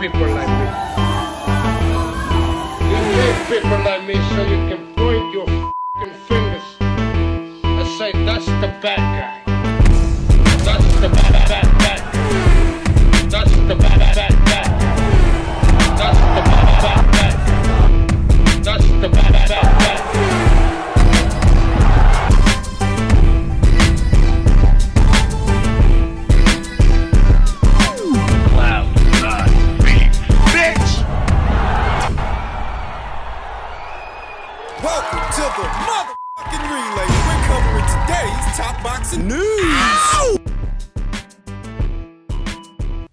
people like me. You need people like me so you can point your f***ing fingers and say, that's the bad guy. That's the bad guy. That's the bad guy. That's the bad guy. That's the bad guy. Welcome to the motherfucking relay. We're covering today's top boxing news.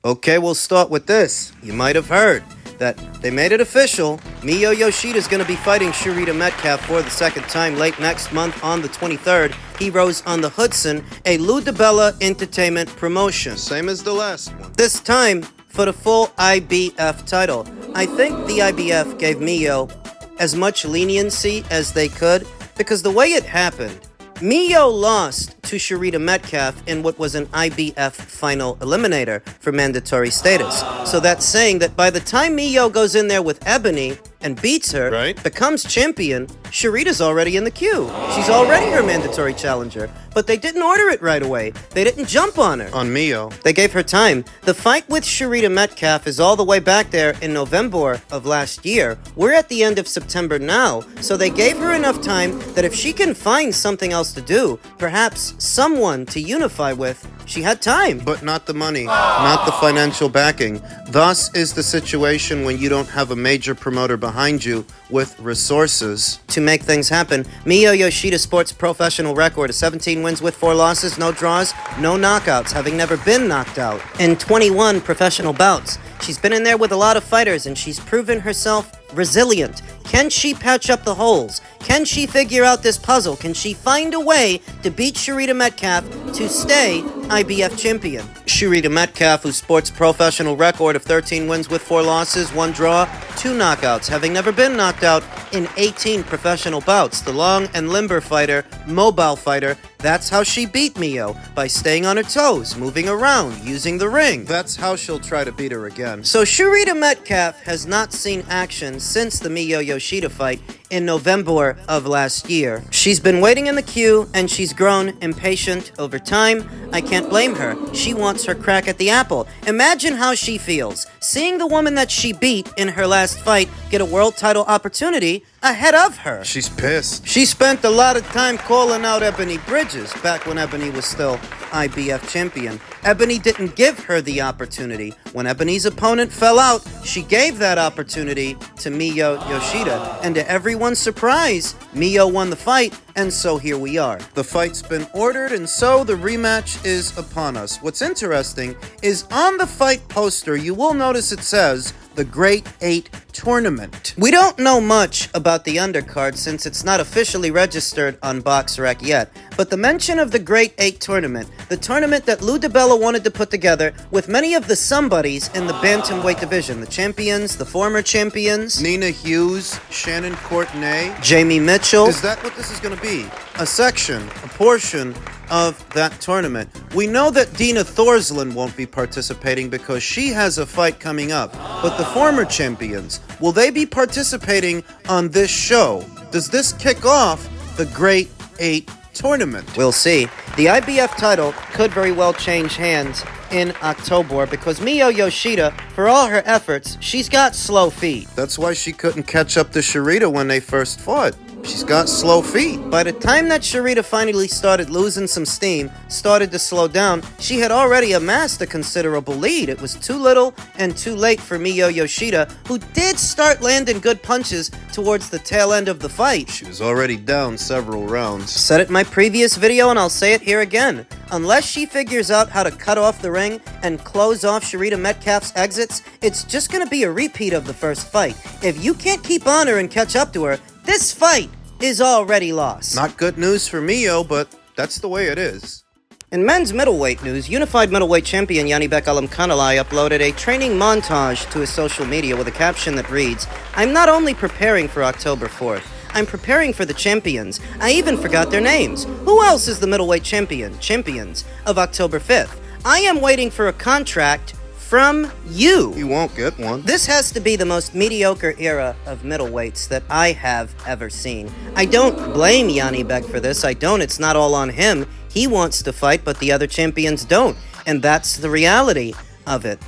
Okay, we'll start with this. You might have heard that they made it official. Miyo Yoshida is going to be fighting Sharita Metcalf for the second time late next month on the 23rd. Heroes on the Hudson, a Lou DiBella entertainment promotion. Same as the last one. This time for the full IBF title. I think the IBF gave Miyo as much leniency as they could, because the way it happened, Miyo lost to Sharita Metcalf in what was an IBF final eliminator for mandatory status. So that's saying that by the time Miyo goes in there with Ebony and beats her, becomes champion, Sharita's already in the queue. She's already her mandatory challenger. But they didn't order it right away. They didn't jump on her. On Miyo. They gave her time. The fight with Sharita Metcalf is all the way back there in November of last year. We're at the end of September now. So they gave her enough time that if she can find something else to do, perhaps someone to unify with, she had time. But not the money, not the financial backing. Thus is the situation when you don't have a major promoter behind you with resources to make things happen. Miyo Yoshida sports professional record of 17 wins with 4 losses, no draws, no knockouts, having never been knocked out in 21 professional bouts. She's been in there with a lot of fighters and she's proven herself resilient. Can she patch up the holes? Can she figure out this puzzle? Can she find a way to beat Sharita Metcalf to stay IBF champion? Sharita Metcalf, who sports professional record of 13 wins with 4 losses, 1 draw, 2 knockouts, having never been knocked out in 18 professional bouts. The long and limber fighter, mobile fighter, that's how she beat Miyo, by staying on her toes, moving around, using the ring. That's how she'll try to beat her again. So Sharita Metcalf has not seen action since the Miyo Yoshida fight in November of last year. She's been waiting in the queue and she's grown impatient over time. I can't blame her. She wants her crack at the apple. Imagine how she feels, seeing the woman that she beat in her last fight get a world title opportunity ahead of her. She's pissed. She spent a lot of time calling out Ebony Bridges back when Ebony was still IBF champion. Ebony didn't give her the opportunity. When Ebony's opponent fell out, she gave that opportunity to Miyo Yoshida. And to everyone's surprise, Miyo won the fight, and so here we are. The fight's been ordered, and so the rematch is upon us. What's interesting is on the fight poster, you will notice it says the Great 8 Tournament. We don't know much about the undercard since it's not officially registered on BoxRec yet, but the mention of the Great 8 Tournament, the tournament that Lou DiBella wanted to put together with many of the somebodies in the bantamweight division, the champions, the former champions, Nina Hughes, Shannon Courtenay, Jamie Mitchell. Is that what this is going to be? A section, a portion of that tournament. We know that Dina Thorslund won't be participating because she has a fight coming up, but the former champions, will they be participating on this show? Does this kick off the Great 8 Tournament? We'll see. The IBF title could very well change hands in October because Miyo Yoshida, for all her efforts, she's got slow feet. That's why she couldn't catch up to Sharita when they first fought. She's got slow feet. By the time that Sharita finally started losing some steam, started to slow down, she had already amassed a considerable lead. It was too little and too late for Miyo Yoshida, who did start landing good punches towards the tail end of the fight. She was already down several rounds. Said it in my previous video and I'll say it here again. Unless she figures out how to cut off the ring and close off Sharita Metcalf's exits, it's just going to be a repeat of the first fight. If you can't keep on her and catch up to her, this fight is already lost. Not good news for Miyo, but that's the way it is. In men's middleweight news, unified middleweight champion Janibek uploaded a training montage to his social media with a caption that reads, "I'm not only preparing for October 4th, I'm preparing for the champions. I even forgot their names. Who else is the middleweight champions of October 5th? I am waiting for a contract from you. He won't get one. This has to be the most mediocre era of middleweights that I have ever seen. I don't blame Janibek for this. I don't. It's not all on him. He wants to fight, but the other champions don't. And that's the reality of it.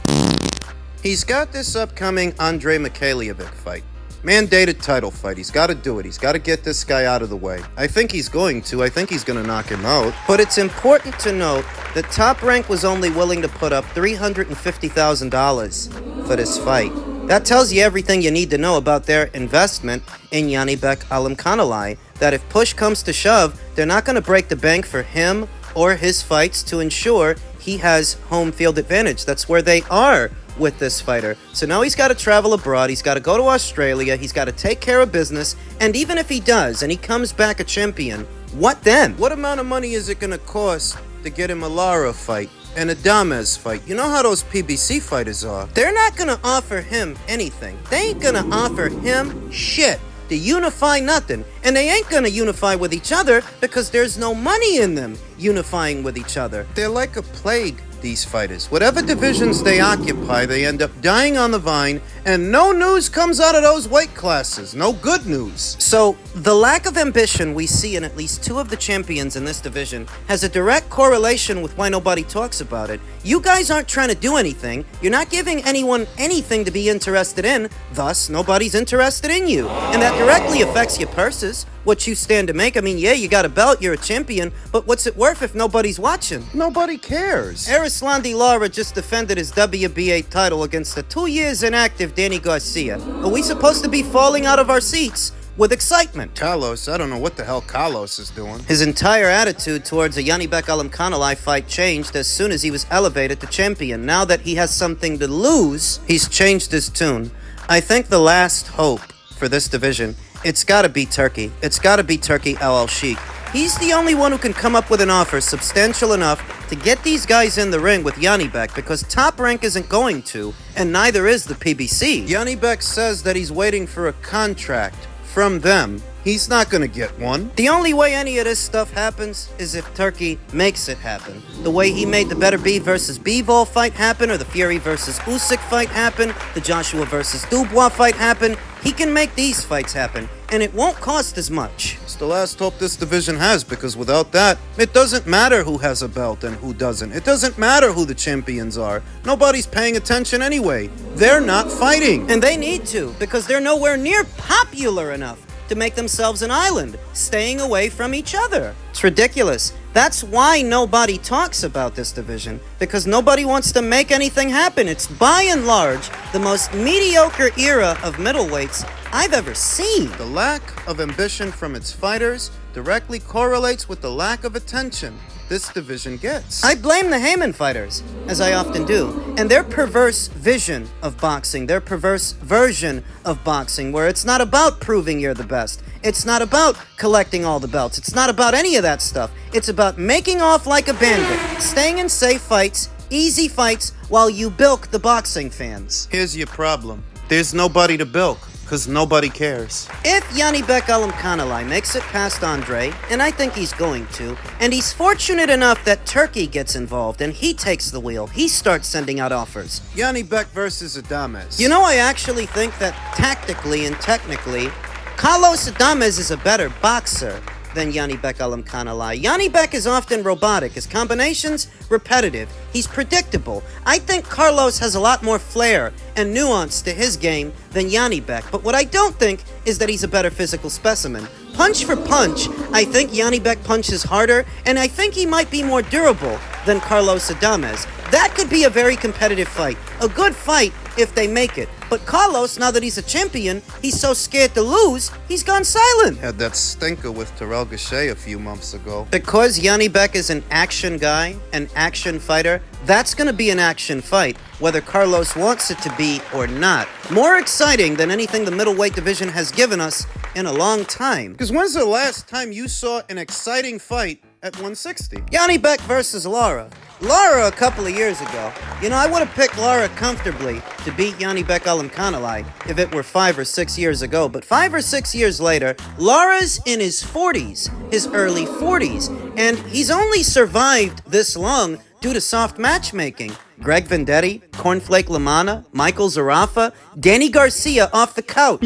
He's got this upcoming Andre Mikhailovich fight. Mandated title fight. He's got to do it. He's got to get this guy out of the way. I think he's going to. I think he's going to knock him out. But it's important to note that Top Rank was only willing to put up $350,000 for this fight. That tells you everything you need to know about their investment in Janibek Alimkhanalai. That if push comes to shove, they're not going to break the bank for him or his fights to ensure he has home field advantage. That's where they are with this fighter. So now he's got to travel abroad, he's got to go to Australia, he's got to take care of business, and even if he does, and he comes back a champion, what then? What amount of money is it going to cost to get him a Lara fight and a Dames fight? You know how those PBC fighters are. They're not going to offer him anything. They ain't going to offer him shit. To unify nothing. And they ain't gonna unify with each other because there's no money in them unifying with each other. They're like a plague, these fighters. Whatever divisions they occupy, they end up dying on the vine, and no news comes out of those weight classes. No good news. So, the lack of ambition we see in at least two of the champions in this division has a direct correlation with why nobody talks about it. You guys aren't trying to do anything. You're not giving anyone anything to be interested in. Thus, nobody's interested in you. And that directly affects your purses, what you stand to make. I mean, yeah, you got a belt, you're a champion, but what's it worth if nobody's watching? Nobody cares. Arislandi Lara just defended his WBA title against a 2 years inactive Danny Garcia. Are we supposed to be falling out of our seats with excitement? Carlos, I don't know what the hell Carlos is doing. His entire attitude towards a Janibek Alimkhanalai fight changed as soon as he was elevated to champion. Now that he has something to lose, he's changed his tune. I think the last hope for this division, it's gotta be Turkey. It's gotta be Turkey El Sheikh. He's the only one who can come up with an offer substantial enough to get these guys in the ring with Janibek, because Top Rank isn't going to, and neither is the PBC. Janibek says that he's waiting for a contract from them. He's not gonna get one. The only way any of this stuff happens is if Turkey makes it happen. The way he made the Beterbiev versus Bivol fight happen, or the Fury versus Usyk fight happen, the Joshua versus Dubois fight happen. He can make these fights happen, and it won't cost as much. It's the last hope this division has, because without that, it doesn't matter who has a belt and who doesn't. It doesn't matter who the champions are. Nobody's paying attention anyway. They're not fighting. And they need to, because they're nowhere near popular enough to make themselves an island, staying away from each other. It's ridiculous. That's why nobody talks about this division, because nobody wants to make anything happen. It's by and large the most mediocre era of middleweights I've ever seen. The lack of ambition from its fighters directly correlates with the lack of attention this division gets. I blame the Heyman fighters, as I often do, and their perverse vision of boxing, their perverse version of boxing, where it's not about proving you're the best. It's not about collecting all the belts. It's not about any of that stuff. It's about making off like a bandit, staying in safe fights, easy fights, while you bilk the boxing fans. Here's your problem. There's nobody to bilk, because nobody cares. If Janibek Alimkhanalai makes it past Andre, and I think he's going to, and he's fortunate enough that Turkey gets involved and he takes the wheel, he starts sending out offers. Janibek versus Adames. You know, I actually think that tactically and technically, Carlos Adames is a better boxer than Janibek Alimkhanalai. Janibek is often robotic. His combinations, repetitive. He's predictable. I think Carlos has a lot more flair and nuance to his game than Janibek. But what I don't think is that he's a better physical specimen. Punch for punch, I think Janibek punches harder, and I think he might be more durable than Carlos Adames. That could be a very competitive fight. A good fight if they make it. But Carlos, now that he's a champion, he's so scared to lose, he's gone silent. Had that stinker with Terrell Gachet a few months ago. Because Janibek is an action guy, an action fighter, that's going to be an action fight, whether Carlos wants it to be or not. More exciting than anything the middleweight division has given us in a long time. Because when's the last time you saw an exciting fight at 160? Janibek versus Lara. Lara a couple of years ago. You know, I would have picked Lara comfortably to beat Janibek Alimkhanalai if it were 5 or 6 years ago. But 5 or 6 years later, Lara's in his 40s, his early 40s. And he's only survived this long due to soft matchmaking. Greg Vendetti, Cornflake Lamana, Michael Zarafa, Danny Garcia off the couch.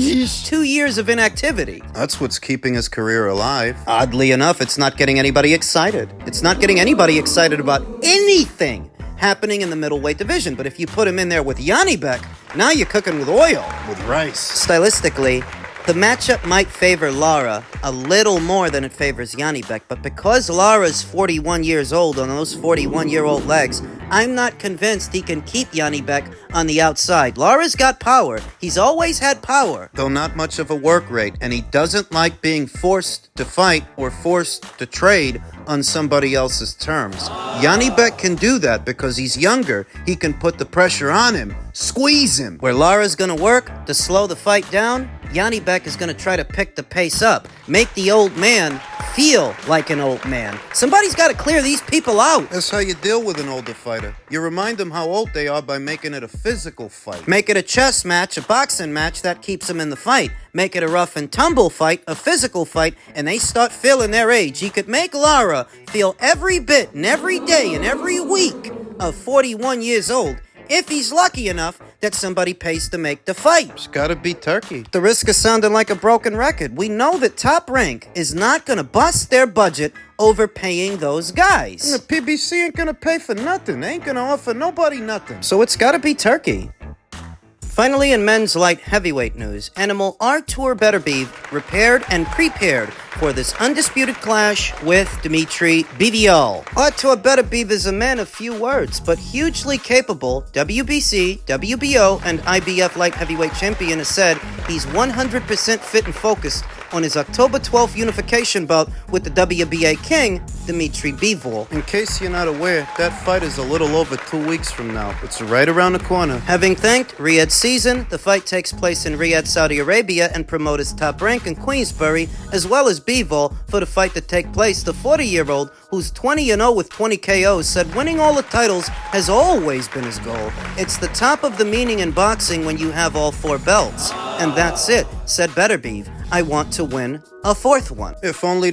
2 years of inactivity. That's what's keeping his career alive. Oddly enough, it's not getting anybody excited. It's not getting anybody excited about anything happening in the middleweight division. But if you put him in there with Janibek, now you're cooking with oil. With rice. Stylistically, the matchup might favor Lara a little more than it favors Janibek, but because Lara's 41 years old on those 41-year-old legs, I'm not convinced he can keep Janibek on the outside. Lara's got power. He's always had power. Though not much of a work rate, and he doesn't like being forced to fight or forced to trade on somebody else's terms. Janibek can do that because he's younger. He can put the pressure on him, squeeze him. Where Lara's gonna work to slow the fight down, Janibek is gonna try to pick the pace up, make the old man feel like an old man. Somebody's gotta clear these people out. That's how you deal with an older fighter. You remind them how old they are by making it a physical fight. Make it a chess match, a boxing match, that keeps them in the fight. Make it a rough and tumble fight, a physical fight, and they start feeling their age. He could make Lara feel every bit and every day and every week of 41 years old if he's lucky enough that somebody pays to make the fight. It's gotta be Turkey. The risk of sounding like a broken record. We know that Top Rank is not gonna bust their budget overpaying those guys. And the PBC ain't gonna pay for nothing. They ain't gonna offer nobody nothing. So it's gotta be Turkey. Finally, in men's light heavyweight news, animal Artur Beterbiev repaired and prepared for this undisputed clash with Dmitry Bivol. Artur Beterbiev is a man of few words, but hugely capable. WBC, WBO, and IBF light heavyweight champion has said he's 100% fit and focused on his October 12th unification bout with the WBA king, Dmitry Bivol. In case you're not aware, that fight is a little over 2 weeks from now. It's right around the corner. Having thanked Riyadh season, the fight takes place in Riyadh, Saudi Arabia, and promoters Top Rank in Queensbury, as well as Bivol, for the fight to take place. The 40-year-old, who's 20-0 with 20 KOs, said winning all the titles has always been his goal. It's the top of the meaning in boxing when you have all 4 belts. And that's it, said Beterbiev. I want to win a 4th one. If only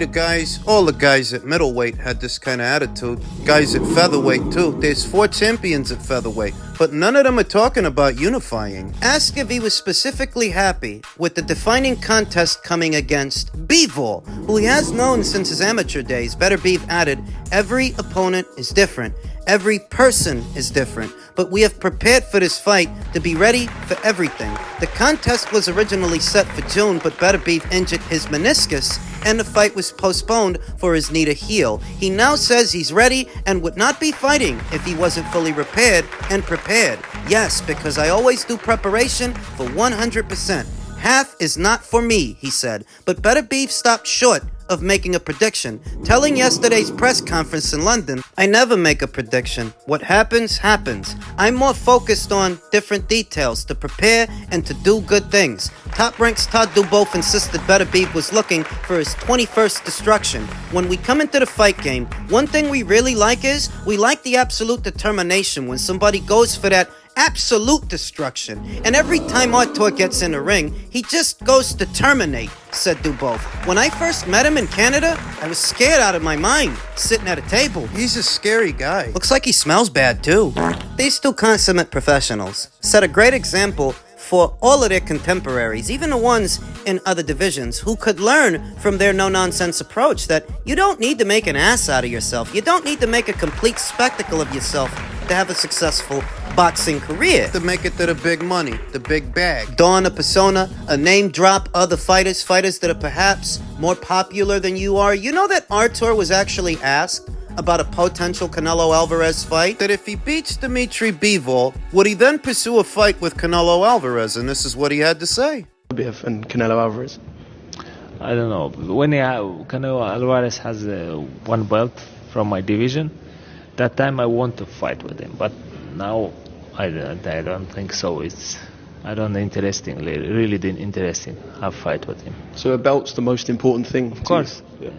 all the guys at middleweight had this kind of attitude. Guys at featherweight too. There's 4 champions at featherweight, but none of them are talking about unifying. Asked if he was specifically happy with the defining contest coming against Bivol, who he has known since his amateur days. Beterbiev added, every opponent is different. Every person is different, but we have prepared for this fight to be ready for everything. The contest was originally set for June, but Beterbiev injured his meniscus, and the fight was postponed for his knee to heal. He now says he's ready and would not be fighting if he wasn't fully repaired and prepared. Yes, because I always do preparation for 100%. Half is not for me, he said, but Beterbiev stopped short of making a prediction, telling yesterday's press conference in London, I never make a prediction. What happens, happens. I'm more focused on different details to prepare and to do good things. Top Rank's Todd Dubov insisted Beterbiev was looking for his 21st destruction. When we come into the fight game, one thing we really like is, we like the absolute determination when somebody goes for that absolute destruction. And every time Artur gets in the ring, he just goes to terminate, said Dubov. When I first met him in Canada, I was scared out of my mind, sitting at a table. He's a scary guy. Looks like he smells bad too. These 2 consummate professionals set a great example for all of their contemporaries, even the ones in other divisions, who could learn from their no-nonsense approach that you don't need to make an ass out of yourself. You don't need to make a complete spectacle of yourself to have a successful boxing career. To make it to the big money, the big bag. Don a persona, a name drop other fighters that are perhaps more popular than you are. You know that Artur was actually asked about a potential Canelo Alvarez fight? That if he beats Dmitry Bivol, would he then pursue a fight with Canelo Alvarez? And this is what he had to say. Beterbiev and Canelo Alvarez. I don't know. When Canelo Alvarez has 1 belt from my division, that time I want to fight with him. But now I don't think so. I don't really didn't interesting have fight with him. So a belt's the most important thing. Of course. Yeah.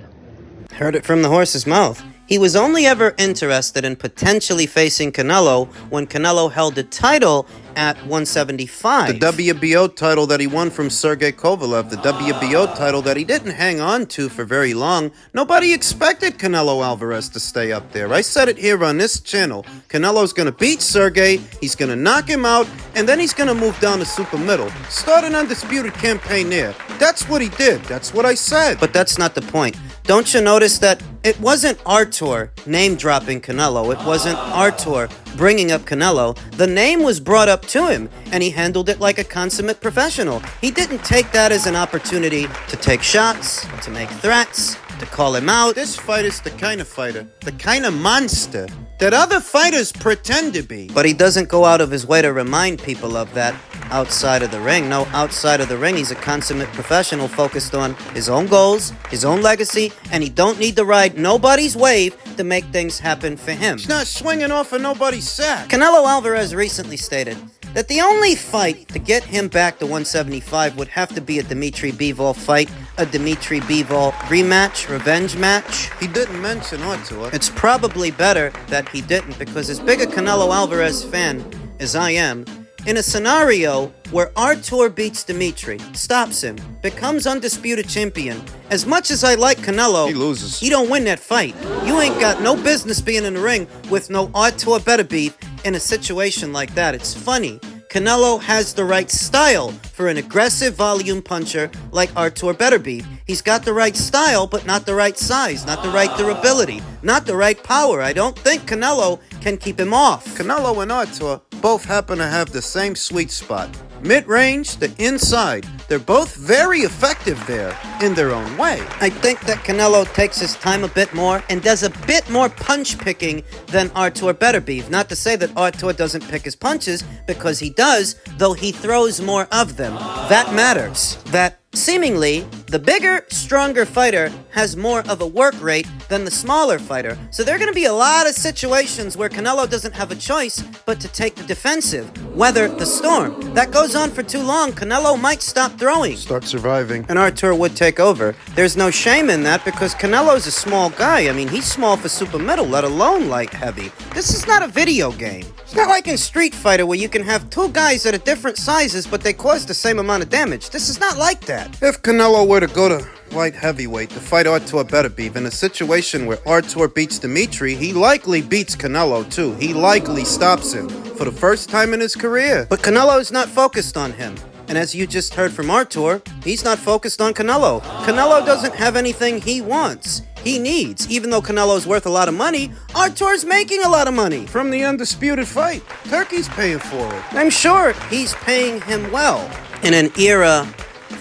Heard it from the horse's mouth. He was only ever interested in potentially facing Canelo when Canelo held the title at 175. The WBO title that he won from Sergey Kovalev, the WBO title that he didn't hang on to for very long. Nobody expected Canelo Alvarez to stay up there. I said it here on this channel. Canelo's going to beat Sergey, he's going to knock him out, and then he's going to move down to super middle. Start an undisputed campaign there. That's what he did. That's what I said. But that's not the point. Don't you notice that it wasn't Artur name-dropping Canelo. It wasn't Artur bringing up Canelo. The name was brought up to him, and he handled it like a consummate professional. He didn't take that as an opportunity to take shots, to make threats, to call him out. This fighter's the kind of fighter, the kind of monster that other fighters pretend to be. But he doesn't go out of his way to remind people of that outside of the ring. No, outside of the ring, he's a consummate professional focused on his own goals, his own legacy, and he don't need to ride nobody's wave to make things happen for him. He's not swinging off of nobody's sack. Canelo Alvarez recently stated that the only fight to get him back to 175 would have to be a Dimitri Bivol fight, a Dimitri Bivol rematch, revenge match. He didn't mention Artur. It's probably better that he didn't, because as big a Canelo Alvarez fan as I am, in a scenario where Artur beats Dimitri, stops him, becomes undisputed champion, as much as I like Canelo, he loses. He don't win that fight. You ain't got no business being in the ring with no Artur Beterbiev in a situation like that. It's funny. Canelo has the right style for an aggressive volume puncher like Artur Beterbiev. He's got the right style, but not the right size, not the right durability, not the right power. I don't think Canelo can keep him off. Canelo and Artur both happen to have the same sweet spot. Mid-range, the inside. They're both very effective there in their own way. I think that Canelo takes his time a bit more and does a bit more punch picking than Artur Beterbiev. Not to say that Artur doesn't pick his punches, because he does, though he throws more of them. That matters. That seemingly, the bigger, stronger fighter has more of a work rate than the smaller fighter. So there are going to be a lot of situations where Canelo doesn't have a choice but to take the defensive, weather the storm. That goes on for too long, Canelo might stop throwing. Start surviving. And Artur would take over. There's no shame in that, because Canelo's a small guy. I mean, he's small for super middle, let alone light heavy. This is not a video game. It's not like in Street Fighter where you can have two guys that are different sizes but they cause the same amount of damage. This is not like that. If Canelo were to go to light heavyweight to fight Artur Beterbiev in a situation where Artur beats Dimitri, he likely beats Canelo too. He likely stops him for the first time in his career. But Canelo's not focused on him. And as you just heard from Artur, he's not focused on Canelo. Canelo doesn't have anything he wants. He needs. Even though Canelo's worth a lot of money, Artur's making a lot of money. From the undisputed fight. Turkey's paying for it. I'm sure he's paying him well. In an era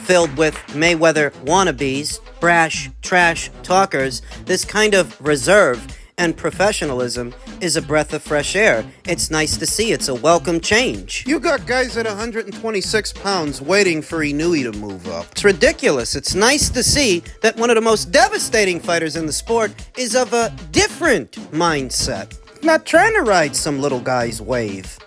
filled with Mayweather wannabes, brash, trash talkers, this kind of reserve and professionalism is a breath of fresh air. It's nice to see. It's a welcome change. You got guys at 126 pounds waiting for Inui to move up. It's ridiculous. It's nice to see that one of the most devastating fighters in the sport is of a different mindset. Not trying to ride some little guy's wave.